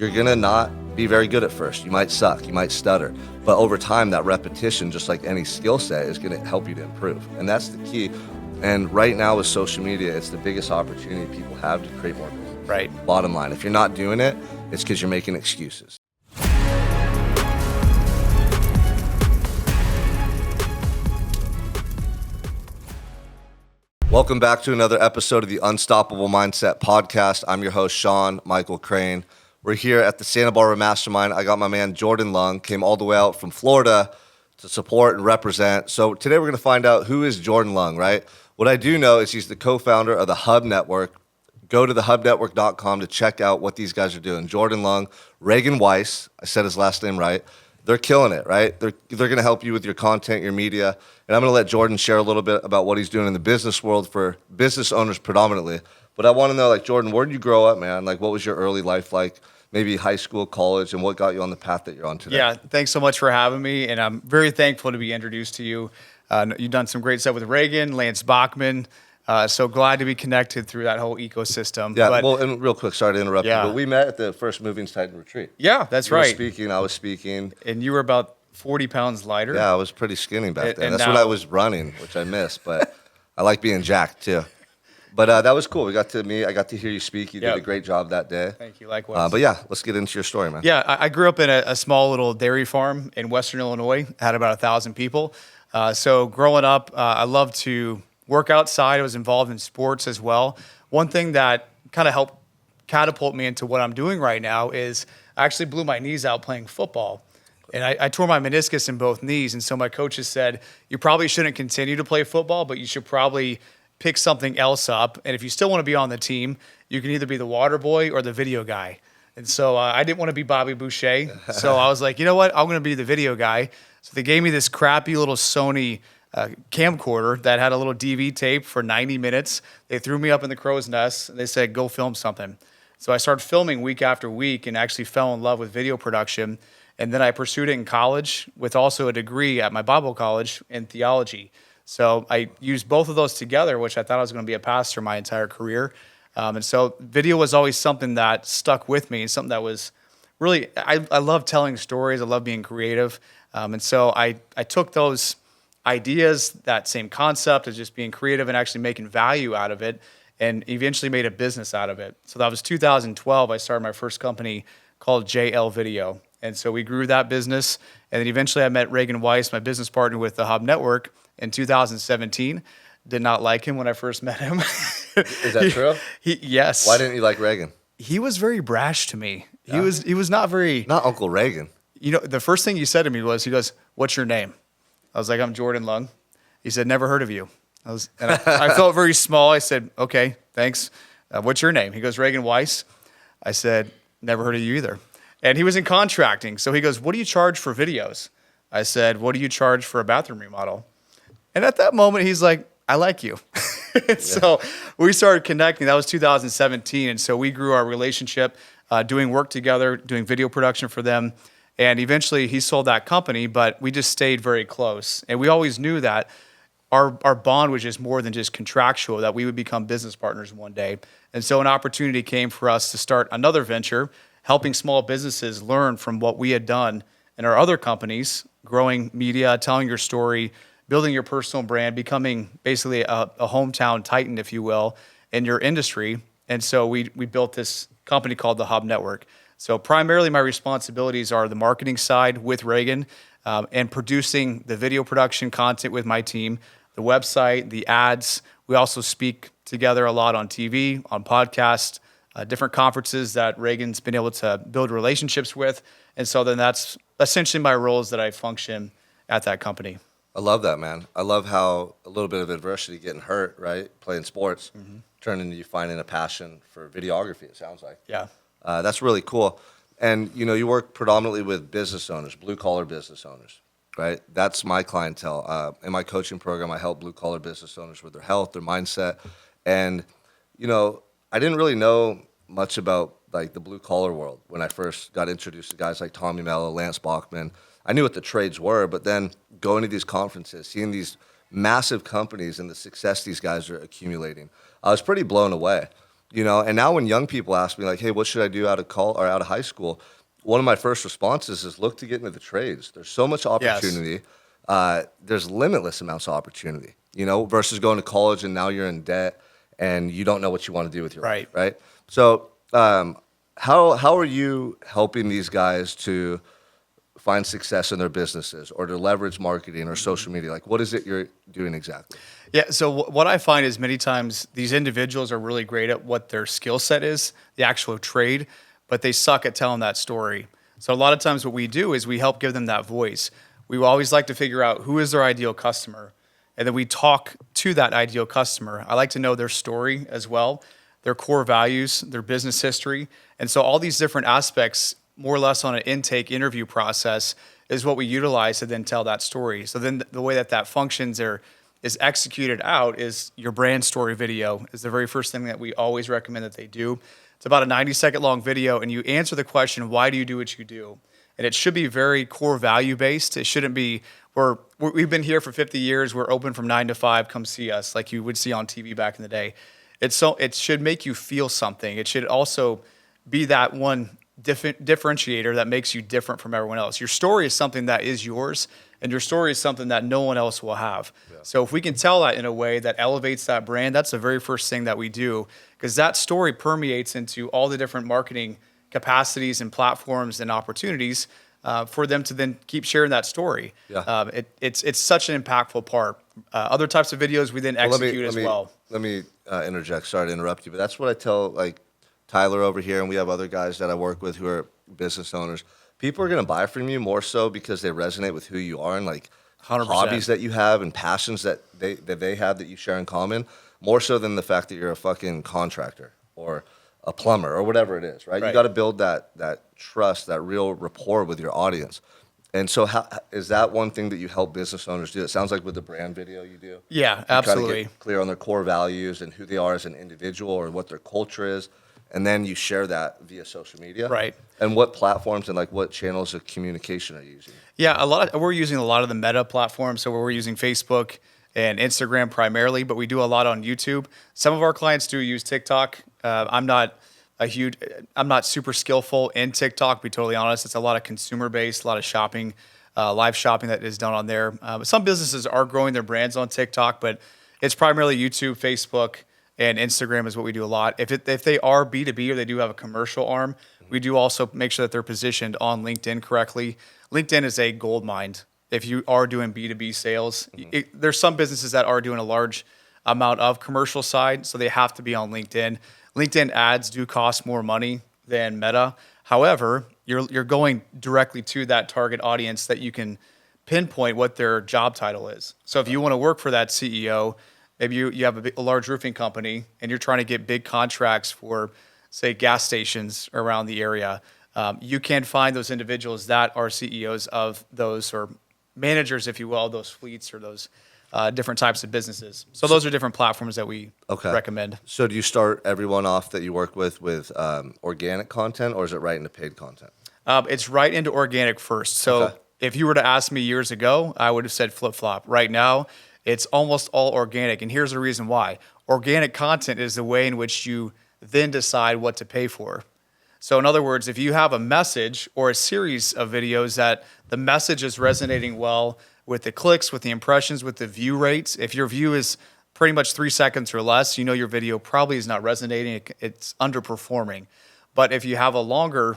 you're gonna not be very good at first. You might suck, you might stutter, but over time, that repetition, just like any skill set, is gonna help you to improve. And that's the key. And right now with social media, it's the biggest opportunity people have to create more business. Right. Bottom line, if you're not doing it, it's because you're making excuses. Welcome back to another episode of the Unstoppable Mindset Podcast. I'm your host, Sean Michael Crane. We're here at the Santa Barbara Mastermind. I got my man, Jordan Lung, came all the way out from Florida to support and represent. So today we're going to find out who is Jordan Lung, right? What I do know is he's the co-founder of the Hub Network. Go to thehubnetwork.com to check out what these guys are doing. Jordan Lung, Reagan Weiss, I said his last name right. They're killing it, right? They're going to help you with your content, your media. And I'm going to let Jordan share a little bit about what he's doing in the business world for business owners predominantly. But I want to know, like, Jordan, where did you grow up, man? Like, what was your early life like? Maybe high school, college, and what got you on the path that you're on today? Yeah, thanks so much for having me. And I'm very thankful to be introduced to you. You've done some great stuff with Reagan, Lance Bachman. So glad to be connected through that whole ecosystem. Yeah, well, and real quick, sorry to interrupt you, Yeah. but we met at the first Moving Titan retreat. Yeah, that's You were right. speaking, I was speaking. And you were about 40 pounds lighter. Yeah, I was pretty skinny back then. And That's when now- I was running, which I missed, but I like being jacked too. But that was cool. We got to meet. I got to hear you speak. You did Yep. a great job that day. Thank you, likewise. But yeah, let's get into your story, man. Yeah, I grew up in a small little dairy farm in Western Illinois. Had about 1,000 people. So growing up, I loved to work outside. I was involved in sports as well. One thing that kind of helped catapult me into what I'm doing right now is I actually blew my knees out playing football. And I tore my meniscus in both knees. And so my coaches said, you probably shouldn't continue to play football, but you should probably pick something else up. And if you still want to be on the team, you can either be the water boy or the video guy. And so I didn't want to be Bobby Boucher. So I was like, you know what? I'm going to be the video guy. So they gave me this crappy little Sony camcorder that had a little DV tape for 90 minutes. They threw me up in the crow's nest. And they said, go film something. So I started filming week after week and actually fell in love with video production. And then I pursued it in college with also a degree at my Bible college in theology. So I used both of those together, which I thought I was going to be a pastor my entire career. And so video was always something that stuck with me, and something that was really, I love telling stories. I love being creative. And so I took those ideas, that same concept of just being creative and actually making value out of it, and eventually made a business out of it. So that was 2012. I started my first company called JL Video. And so we grew that business. And then eventually I met Reagan Weiss, my business partner with the Hub Network, in 2017. Did not like him when I first met him. Is that true? Yes. Why didn't you like Reagan? He was very brash to me. Yeah. He was not very, Not Uncle Reagan. you know, the first thing he said to me was, he goes, what's your name? I was like, I'm Jordan Lung. He said, never heard of you. I felt very small. I said, okay, thanks. What's your name? He goes, Reagan Weiss. I said, never heard of you either. And he was in contracting. So he goes, what do you charge for videos? I said, what do you charge for a bathroom remodel? And at that moment, he's like, I like you. So we started connecting. That was 2017. And so we grew our relationship, doing work together, doing video production for them. And eventually he sold that company, but we just stayed very close. And we always knew that our bond was just more than just contractual, that we would become business partners one day. And so an opportunity came for us to start another venture, helping small businesses learn from what we had done in our other companies, growing media, telling your story, building your personal brand, becoming basically a hometown titan, if you will, in your industry. And so we built this company called the Hub Network. So primarily my responsibilities are the marketing side with Reagan, and producing the video production content with my team, the website, the ads. We also speak together a lot on TV, on podcasts, different conferences that Reagan's been able to build relationships with. And so then that's essentially my roles that I function at that company. I love that, man. I love how a little bit of adversity, getting hurt, right, playing sports, turned into you finding a passion for videography, it sounds like. Yeah. That's really cool. And, you know, you work predominantly with business owners, blue-collar business owners, right? That's my clientele. In my coaching program, I help blue-collar business owners with their health, their mindset. And, you know, I didn't really know much about, like, the blue-collar world when I first got introduced to guys like Tommy Mello, Lance Bachman. I knew what the trades were, but then going to these conferences, seeing these massive companies and the success these guys are accumulating, I was pretty blown away. you know. And now when young people ask me like, hey, what should I do out of high school? One of my first responses is look to get into the trades. There's so much Yes. opportunity. There's limitless amounts of opportunity, you know, versus going to college and now you're in debt and you don't know what you want to do with your life, Right. right? So, how are you helping these guys to find success in their businesses or to leverage marketing or social media? Like, what is it you're doing exactly? Yeah. So what I find is many times these individuals are really great at what their skill set is, the actual trade, but they suck at telling that story. So a lot of times what we do is we help give them that voice. We always like to figure out who is their ideal customer, and then we talk to that ideal customer. I like to know their story as well, their core values, their business history. And so all these different aspects, more or less on an intake interview process, is what we utilize to then tell that story. So then the way that that functions or is executed out is your brand story video is the very first thing that we always recommend that they do. It's about a 90-second long video, and you answer the question, why do you do what you do? And it should be very core value based. It shouldn't be, we've been here for 50 years, we're open from 9 to 5, come see us, like you would see on TV back in the day. It should make you feel something. It should also be that one differentiator that makes you different from everyone else. Your story is something that is yours, and your story is something that no one else will have. Yeah. So if we can tell that in a way that elevates that brand, that's the very first thing that we do, because that story permeates into all the different marketing capacities and platforms and opportunities for them to then keep sharing that story. Yeah. It's such an impactful part. Other types of videos we then execute as well. Let me interject. Sorry to interrupt you, but that's what I tell like Tyler over here, and we have other guys that I work with who are business owners. People are going to buy from you more so because they resonate with who you are and like 100%. Hobbies that you have and passions that they have that you share in common, more so than the fact that you're a fucking contractor or a plumber or whatever it is, right? You got to build that trust, that real rapport with your audience. And so how, is that one thing that you help business owners do? It sounds like with the brand video you do. Yeah, you absolutely. Try to get clear on their core values and who they are as an individual or what their culture is. And then you share that via social media. Right. And what platforms and like what channels of communication are you using? Yeah, we're using a lot of the Meta platforms. So we're using Facebook and Instagram primarily, but we do a lot on YouTube. Some of our clients do use TikTok. I'm not super skillful in TikTok, to be totally honest. It's a lot of consumer based, a lot of shopping, live shopping that is done on there. But some businesses are growing their brands on TikTok, but it's primarily YouTube, Facebook, and Instagram is what we do a lot. If they are B2B or they do have a commercial arm, we do also make sure that they're positioned on LinkedIn correctly. LinkedIn is a gold mine. If you are doing B2B sales, there's some businesses that are doing a large amount of commercial side, so they have to be on LinkedIn. LinkedIn ads do cost more money than Meta. However, you're going directly to that target audience that you can pinpoint what their job title is. So if you want to work for that CEO, maybe you have a large roofing company and you're trying to get big contracts for, say, gas stations around the area, you can find those individuals that are CEOs of those or managers, if you will, those fleets or those different types of businesses. So those are different platforms that we recommend. So do you start everyone off that you work with organic content, or is it right into paid content? It's right into organic first. So if you were to ask me years ago, I would have said flip-flop. Right now, it's almost all organic. And here's the reason why. Organic content is the way in which you then decide what to pay for. So in other words, if you have a message or a series of videos that the message is resonating well with the clicks, with the impressions, with the view rates, if your view is pretty much 3 seconds or less, you know your video probably is not resonating. It's underperforming. But if you have a longer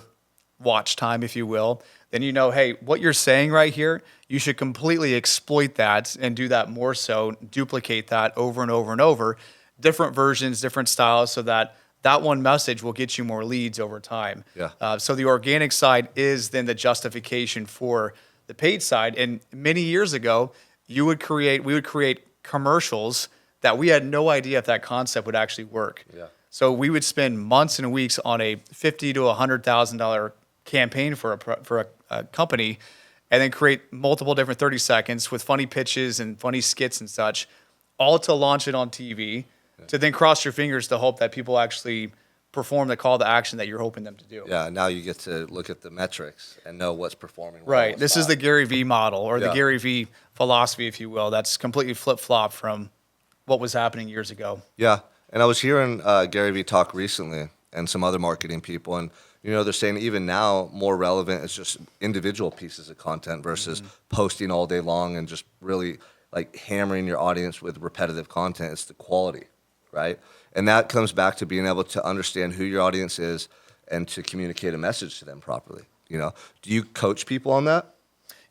watch time, if you will, then you know, hey, what you're saying right here, you should completely exploit that and do that more so, duplicate that over and over and over, different versions, different styles, so that one message will get you more leads over time. Yeah. So the organic side is then the justification for the paid side. And many years ago, we would create commercials that we had no idea if that concept would actually work. Yeah. So we would spend months and weeks on a $50,000 to $100,000 campaign for a company, and then create multiple different 30 seconds with funny pitches and funny skits and such, all to launch it on TV, to then cross your fingers to hope that people actually perform the call to action that you're hoping them to do. Yeah, now you get to look at the metrics and know what's performing well. Right. This is the Gary V model, or the Gary V philosophy, if you will. That's completely flip-flop from what was happening years ago. Yeah. And I was hearing Gary Vee talk recently and some other marketing people, and they're saying even now more relevant is just individual pieces of content versus posting all day long and just really like hammering your audience with repetitive content. It's the quality, right? And that comes back to being able to understand who your audience is and to communicate a message to them properly. Do you coach people on that?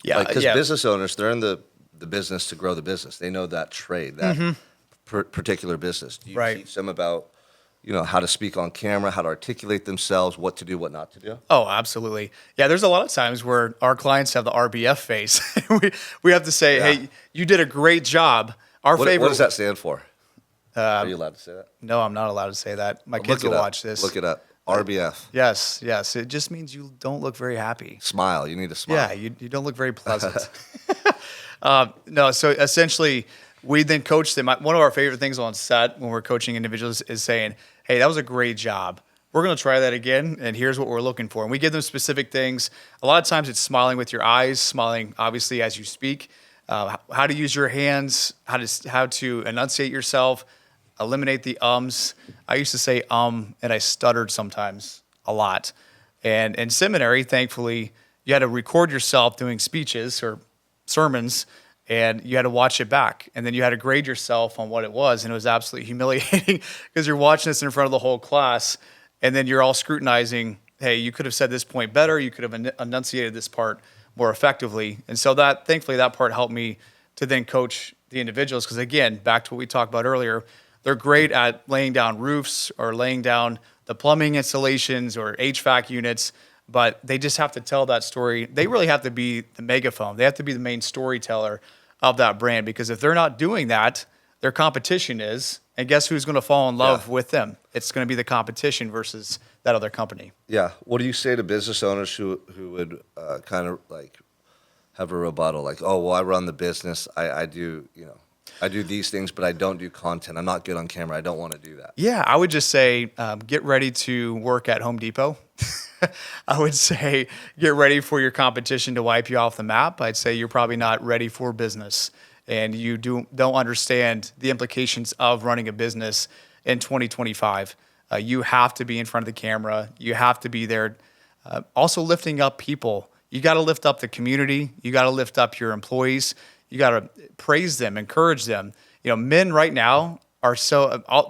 Yeah, because business owners, they're in the business to grow the business. They know that trade, that particular business. Do you teach them about, how to speak on camera, how to articulate themselves, what to do, what not to do? Oh, absolutely. Yeah, there's a lot of times where our clients have the RBF face. we have to say, hey, you did a great job. What does that stand for? Are you allowed to say that? No, I'm not allowed to say that. My kids will watch this. Look it up. RBF. Yes. It just means you don't look very happy. Smile. You need to smile. Yeah, you don't look very pleasant. No, so essentially, we then coach them. One of our favorite things on set when we're coaching individuals is saying, hey, that was a great job. We're going to try that again, and here's what we're looking for. And we give them specific things. A lot of times it's smiling with your eyes, smiling obviously as you speak, how to use your hands, how to enunciate yourself, eliminate the ums. I used to say and I stuttered sometimes a lot. And in seminary, thankfully, you had to record yourself doing speeches or sermons, and you had to watch it back. And then you had to grade yourself on what it was, and it was absolutely humiliating because you're watching this in front of the whole class, and then you're all scrutinizing, hey, you could have said this point better, you could have enunciated this part more effectively. And so thankfully, that part helped me to then coach the individuals, because again, back to what we talked about earlier, they're great at laying down roofs or laying down the plumbing installations or HVAC units, but they just have to tell that story. They really have to be the megaphone. They have to be the main storyteller of that brand, because if they're not doing that, their competition is, and guess who's going to fall in love with them? It's going to be the competition versus that other company. Yeah. What do you say to business owners who would kind of like have a rebuttal, like, oh, well, I run the business, I do, I do these things, but I don't do content. I'm not good on camera. I don't want to do that. Yeah, I would just say get ready to work at Home Depot. I would say get ready for your competition to wipe you off the map. I'd say you're probably not ready for business, and you don't understand the implications of running a business in 2025. You have to be in front of the camera. You have to be there. Also lifting up people. You got to lift up the community. You got to lift up your employees. You got to praise them, encourage them. Men right now are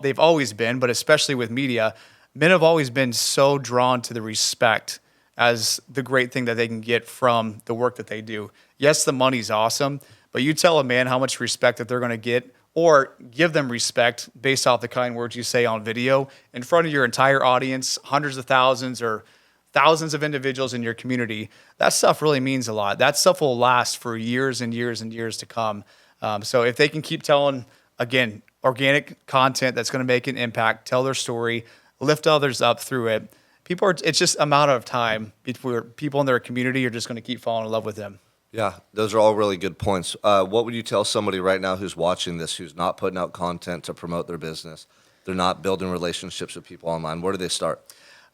they've always been, but especially with media, men have always been so drawn to the respect as the great thing that they can get from the work that they do. Yes, the money's awesome, but you tell a man how much respect that they're going to get, or give them respect based off the kind words you say on video in front of your entire audience, hundreds of thousands or thousands of individuals in your community. That stuff really means a lot. That stuff will last for years and years and years to come. So if they can keep telling, again, organic content that's going to make an impact, tell their story, lift others up through it, it's just a matter of time before people in their community are just going to keep falling in love with them. Yeah, those are all really good points. What would you tell somebody right now who's watching this, who's not putting out content to promote their business? They're not building relationships with people online. Where do they start?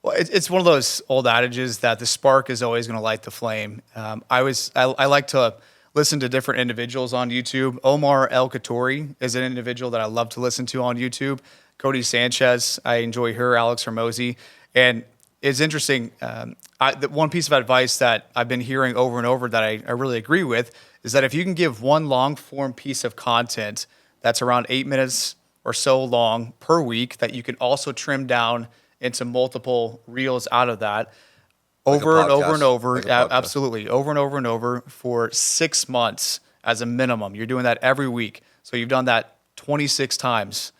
Well, it's one of those old adages that the spark is always going to light the flame. I like to listen to different individuals on YouTube. Omar El Khattori is an individual that I love to listen to on YouTube. Cody Sanchez, I enjoy her. Alex Hormozy. And it's interesting. The one piece of advice that I've been hearing over and over that I really agree with is that if you can give one long form piece of content that's around 8 minutes or so long per week, that you can also trim down into multiple reels out of that over and over and over. Absolutely. Over and over and over for 6 months as a minimum. You're doing that every week. So you've done that 26 times.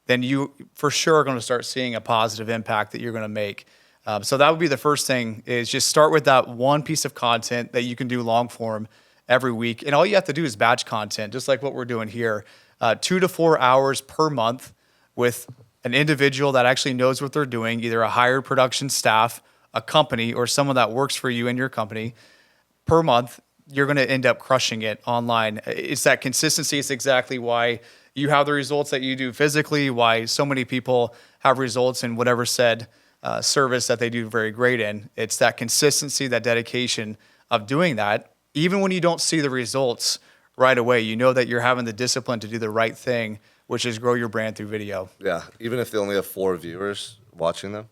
Then you for sure are going to start seeing a positive impact that you're going to make. So that would be the first thing, is just start with that one piece of content that you can do long form every week. And all you have to do is batch content, just like what we're doing here. 2 to 4 hours per month with an individual that actually knows what they're doing, either a hired production staff, a company, or someone that works for you in your company per month. You're going to end up crushing it online. It's that consistency. It's exactly why you have the results that you do physically, why so many people have results in whatever said service that they do very great in. It's that consistency, that dedication of doing that. Even when you don't see the results right away, you know that you're having the discipline to do the right thing which is grow your brand through video. Yeah, even if they only have 4 viewers watching them.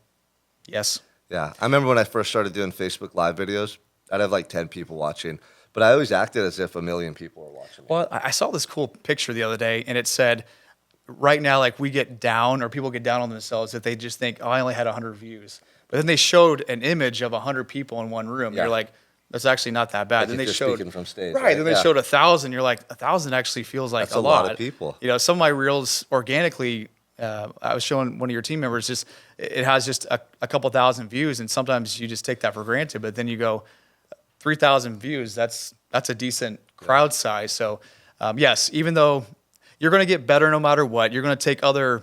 Yes. Yeah, I remember when I first started doing Facebook Live videos, I'd have like 10 people watching, but I always acted as if a million people were watching me. Well, I saw this cool picture the other day, and it said, right now, like we get down, or people get down on themselves if they just think, oh, I only had 100 views. But then they showed an image of 100 people in one room. Yeah. You're like, that's actually not that bad. Like then if they you're showed speaking from stage, right. right? Then they Yeah. showed 1,000. You're like, 1,000 actually feels like That's a lot of people. You know, some of my reels organically. I was showing one of your team members, just it has just a couple thousand views, and sometimes you just take that for granted. But then you go 3,000 views. That's a decent crowd size. So yes, even though you're going to get better no matter what, you're going to take other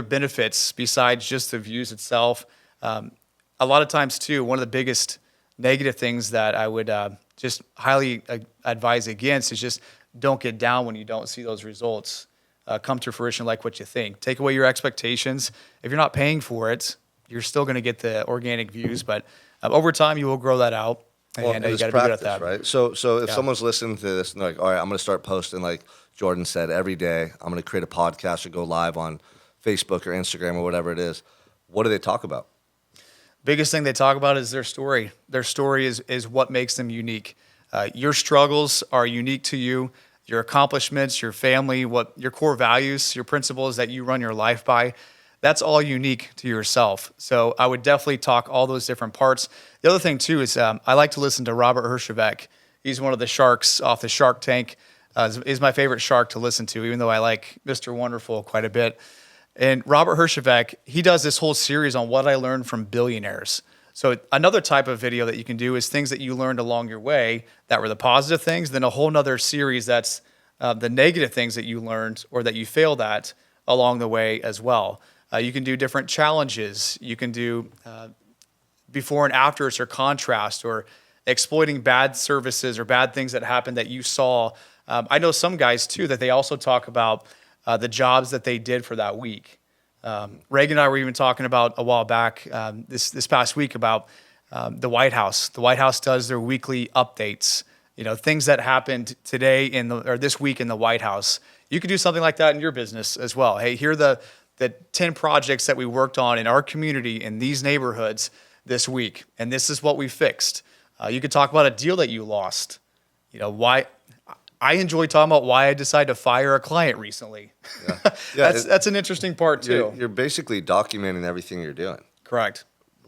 benefits besides just the views itself. A lot of times too, one of the biggest negative things that I would just highly advise against is just don't get down when you don't see those results come to fruition like what you think. Take away your expectations. If you're not paying for it, you're still going to get the organic views, but over time you will grow that out. Well, And and you it's got to be good practice, at that. right? So if Yeah. someone's listening to this and they're like, all right, I'm going to start posting, like Jordan said, every day. I'm going to create a podcast or go live on Facebook or Instagram or whatever it is. What do they talk about? Biggest thing they talk about is their story. Their story is what makes them unique. Your struggles are unique to you. Your accomplishments, your family, what your core values, your principles that you run your life by, that's all unique to yourself. So I would definitely talk all those different parts. The other thing too is I like to listen to Robert Herjavec. He's one of the sharks off the Shark Tank. Is my favorite shark to listen to, even though I like Mr. Wonderful quite a bit. And Robert Herjavec, he does this whole series on what I learned from billionaires. So another type of video that you can do is things that you learned along your way that were the positive things, then a whole nother series that's the negative things that you learned or that you failed at along the way as well. You can do different challenges. You can do before and afters or contrast or exploiting bad services or bad things that happened that you saw. I know some guys too that they also talk about the jobs that they did for that week. Reagan and I were even talking about a while back this past week about the White House. The White House does their weekly updates. You know, things that happened today or this week in the White House. You could do something like that in your business as well. Hey, here are the 10 projects that we worked on in our community in these neighborhoods this week, and this is what we fixed. You could talk about a deal that you lost. You know, why I enjoy talking about why I decided to fire a client recently. Yeah. That's an interesting part too. You're basically documenting everything you're doing, Correct.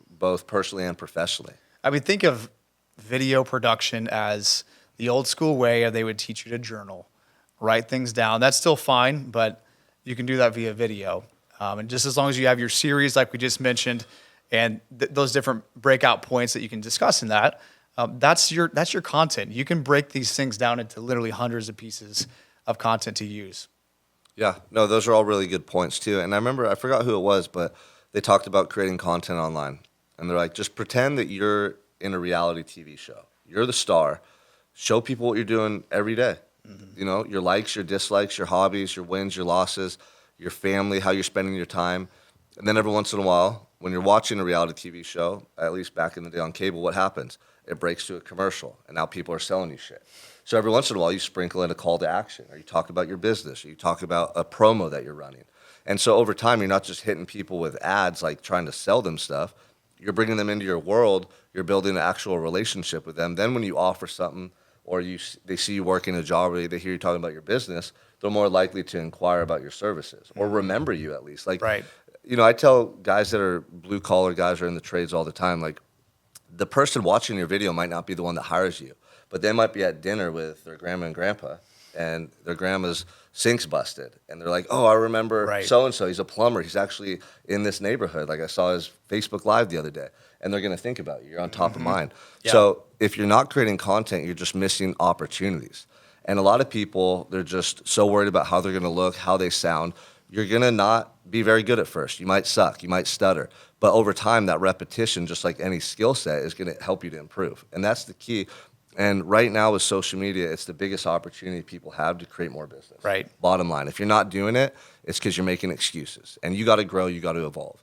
both personally and professionally. I mean, think of video production as the old school way of they would teach you to journal, write things down. That's still fine, but you can do that via video. And just as long as you have your series, like we just mentioned, and those different breakout points that you can discuss in that, that's your content. You can break these things down into literally hundreds of pieces of content to use. Yeah, no, those are all really good points too. And I remember, I forgot who it was, but they talked about creating content online. And they're like, just pretend that you're in a reality TV show. You're the star. Show people what you're doing every day. Mm-hmm. You know, your likes, your dislikes, your hobbies, your wins, your losses, your family, how you're spending your time. And then every once in a while, when you're watching a reality TV show, at least back in the day on cable, what happens? It breaks to a commercial, and now people are selling you shit. So every once in a while, you sprinkle in a call to action, or you talk about your business, or you talk about a promo that you're running. And so over time, you're not just hitting people with ads, like trying to sell them stuff. You're bringing them into your world. You're building an actual relationship with them. Then when you offer something, or they see you working a job, or they hear you talking about your business, they're more likely to inquire about your services, or remember you at least. Like, Right. You know, I tell guys that are blue-collar guys who are in the trades all the time, like, the person watching your video might not be the one that hires you, but they might be at dinner with their grandma and grandpa, and their grandma's sink's busted, and they're like, oh, I remember Right. so-and-so, he's a plumber, he's actually in this neighborhood, like I saw his Facebook Live the other day, and they're going to think about you. You're on top of mind. Yeah. So if you're not creating content, you're just missing opportunities. And a lot of people, they're just so worried about how they're going to look, how they sound. You're going to not be very good at first. You might suck, you might stutter, but over time, that repetition, just like any skill set, is going to help you to improve. And that's the key. And right now with social media, it's the biggest opportunity people have to create more business. Right. Bottom line, if you're not doing it, it's because you're making excuses. And you got to grow, you got to evolve.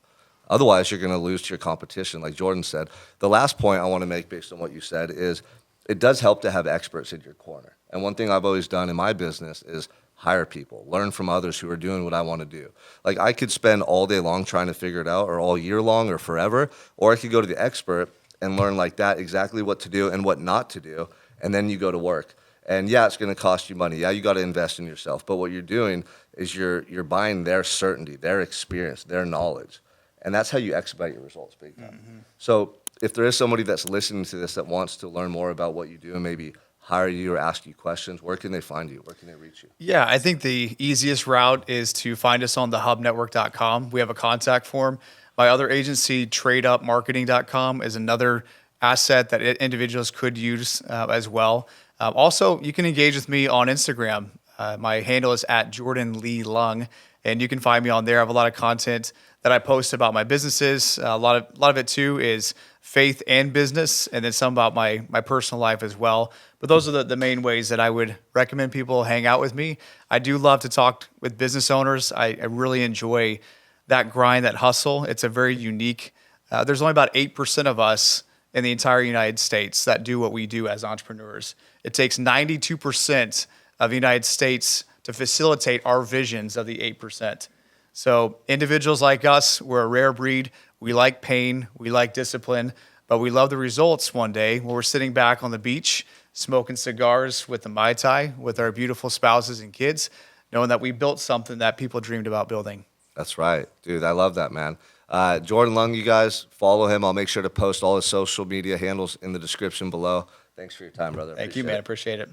Otherwise, you're going to lose to your competition, like Jordan said. The last point I want to make based on what you said is it does help to have experts in your corner. And one thing I've always done in my business is hire people, learn from others who are doing what I want to do. Like I could spend all day long trying to figure it out, or all year long, or forever, or I could go to the expert and learn like that exactly what to do and what not to do, and then you go to work. And yeah, it's going to cost you money. Yeah, you got to invest in yourself. But what you're doing is you're buying their certainty, their experience, their knowledge, and that's how you expedite your results big time. Mm-hmm. So if there is somebody that's listening to this that wants to learn more about what you do and maybe hire you or ask you questions, where can they find you? Where can they reach you? Yeah, I think the easiest route is to find us on thehubnetwork.com. We have a contact form. My other agency, tradeupmarketing.com, is another asset that individuals could use as well. Also, you can engage with me on Instagram. My handle is at Jordan Lee Lung, and you can find me on there. I have a lot of content that I post about my businesses. A lot of it too is faith and business, and then some about my personal life as well. But those are the main ways that I would recommend people hang out with me. I do love to talk with business owners. I really enjoy that grind, that hustle. It's a very unique. There's only about 8% of us in the entire United States that do what we do as entrepreneurs. It takes 92% of the United States to facilitate our visions of the 8%. So individuals like us, we're a rare breed. We like pain, we like discipline, but we love the results one day when we're sitting back on the beach, smoking cigars with the Mai Tai, with our beautiful spouses and kids, knowing that we built something that people dreamed about building. That's right. Dude, I love that, man. Jordan Lung, you guys, follow him. I'll make sure to post all his social media handles in the description below. Thanks for your time, brother. Thank you, man. Appreciate it.